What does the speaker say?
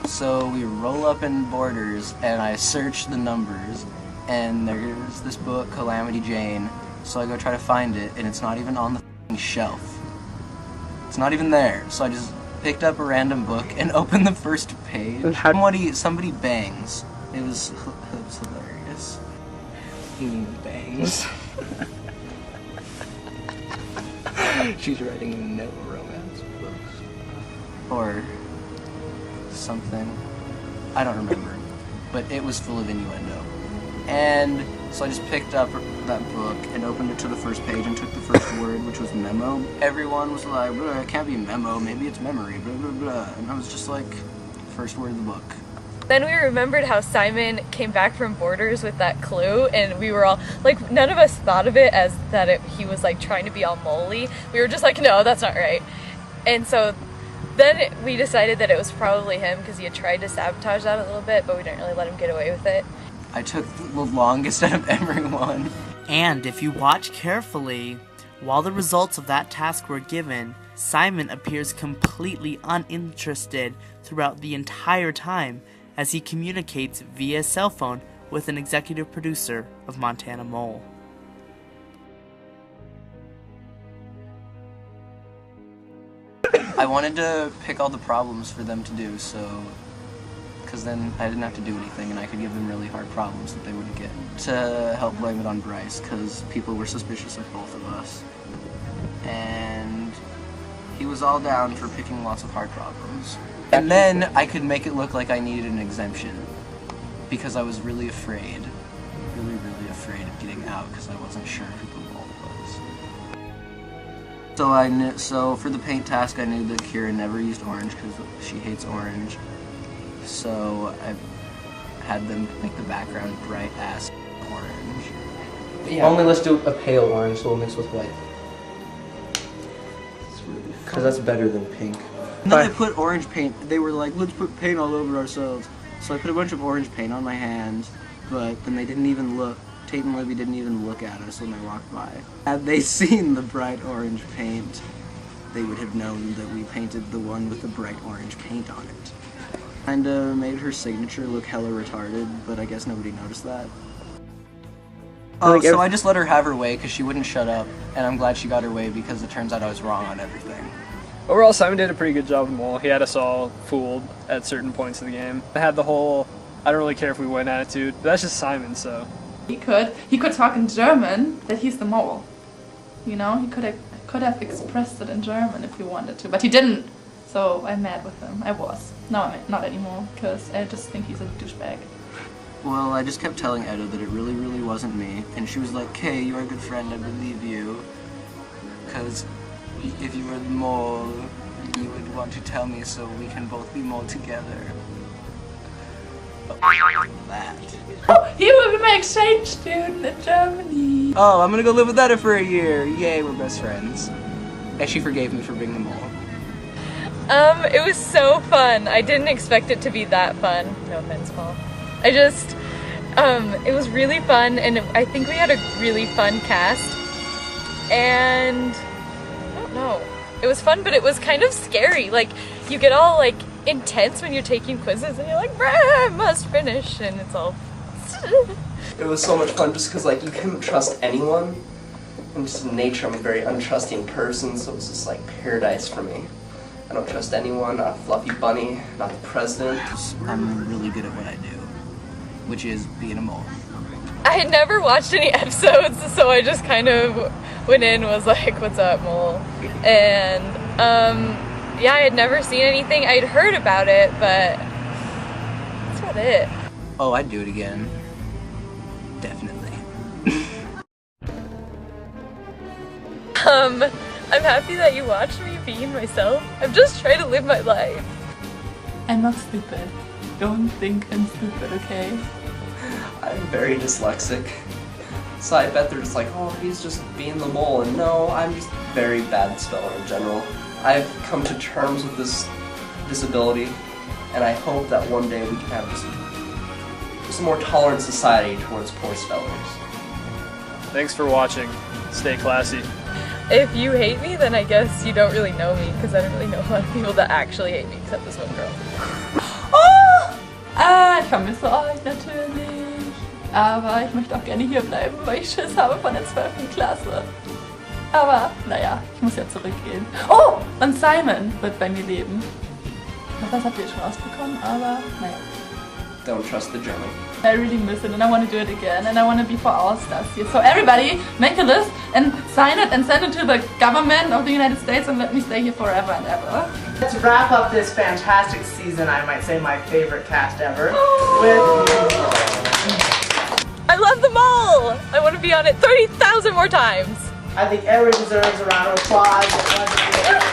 So we roll up in Borders, and I search the numbers, and there's this book, Calamity Jane. So I go try to find it, and it's not even on the f***ing shelf. It's not even there. So I just picked up a random book and opened the first page. Somebody bangs. It was hilarious. Bangs. She's writing no romance books. Or something. I don't remember. But it was full of innuendo. And so I just picked up that book and opened it to the first page and took the first word, which was memo. Everyone was like, it can't be memo, maybe it's memory, blah, blah, blah. And I was just like, first word of the book. Then we remembered how Simon came back from Borders with that clue, and we were all, like, none of us thought of it as that he was, like, trying to be all moly. We were just like, no, that's not right. And so then we decided that it was probably him because he had tried to sabotage that a little bit, but we didn't really let him get away with it. I took the longest out of everyone. And if you watch carefully, while the results of that task were given, Simon appears completely uninterested throughout the entire time as he communicates via cell phone with an executive producer of Montana Mole. I wanted to pick all the problems for them to do, so because then I didn't have to do anything and I could give them really hard problems that they wouldn't get. To help blame it on Bryce, because people were suspicious of both of us. And he was all down for picking lots of hard problems. And then I could make it look like I needed an exemption, because I was really afraid, really afraid of getting out, because I wasn't sure who the mole was. So for the paint task, I knew that Kira never used orange because she hates orange. So I had them make the background bright ass orange. Yeah. Only let's do a pale orange, so we'll mix with white. Because that's better than pink. And then I put orange paint. They were like, let's put paint all over ourselves. So I put a bunch of orange paint on my hands, but then they didn't even look. Tate and Libby didn't even look at us when they walked by. Had they seen the bright orange paint, they would have known that we painted the one with the bright orange paint on it. Kinda made her signature look hella retarded, but I guess nobody noticed that. Oh, so I just let her have her way because she wouldn't shut up, and I'm glad she got her way because it turns out I was wrong on everything. Overall, Simon did a pretty good job with them all. He had us all fooled at certain points of the game. I had the whole, I don't really care if we win attitude, but that's just Simon, so. He could talk in German that he's the mole. You know, he could have expressed it in German if he wanted to, but he didn't. So I'm mad with him. I was. Now I'm not anymore, because I just think he's a douchebag. Well, I just kept telling Edo that it really wasn't me, and she was like, Kay, you're a good friend, I believe you. Because if you were the mole, you would want to tell me so we can both be mole together. But that. Oh, he will be my exchange student in Germany. Oh, I'm gonna go live with Edo for a year. Yay, we're best friends. And she forgave me for being the mole. It was so fun. I didn't expect it to be that fun. No offense, Paul. It was really fun, and I think we had a really fun cast. And I don't know. It was fun, but it was kind of scary. Like, you get all, like, intense when you're taking quizzes, and you're like, I must finish, and it's all... It was so much fun just because, like, you couldn't trust anyone. And just in nature, I'm a very untrusting person, so it was just, like, paradise for me. I don't trust anyone, not a fluffy bunny, not the president. I'm really good at what I do, which is being a mole. I had never watched any episodes, so I just kind of went in and was like, what's up, mole? And, yeah, I had never seen anything. I'd heard about it, but that's about it. Oh, I'd do it again. Definitely. I'm happy that you watched me being myself. I'm just trying to live my life. I'm not stupid. Don't think I'm stupid, okay? I'm very dyslexic. So I bet they're just like, oh, he's just being the mole. And no, I'm just very bad speller in general. I've come to terms with this disability, and I hope that one day we can have just a more tolerant society towards poor spellers. Thanks for watching. Stay classy. If you hate me, then I guess you don't really know me, because I don't really know a lot of people that actually hate me, except this one girl. Oh! Ich vermisse euch natürlich. Aber ich möchte auch gerne hier bleiben, weil ich Schiss habe von der 12. Klasse. Aber, naja, ich muss ja zurückgehen. Oh, und Simon wird bei mir leben. Das habt ihr schon rausbekommen, aber naja. Don't trust the German. I really miss it and I want to do it again and I want to be for all stars here. So everybody, make a list and sign it and send it to the government of the United States and let me stay here forever and ever. Let's wrap up this fantastic season, I might say my favorite cast ever, I love them all! I want to be on it 30,000 more times! I think everyone deserves a round of applause.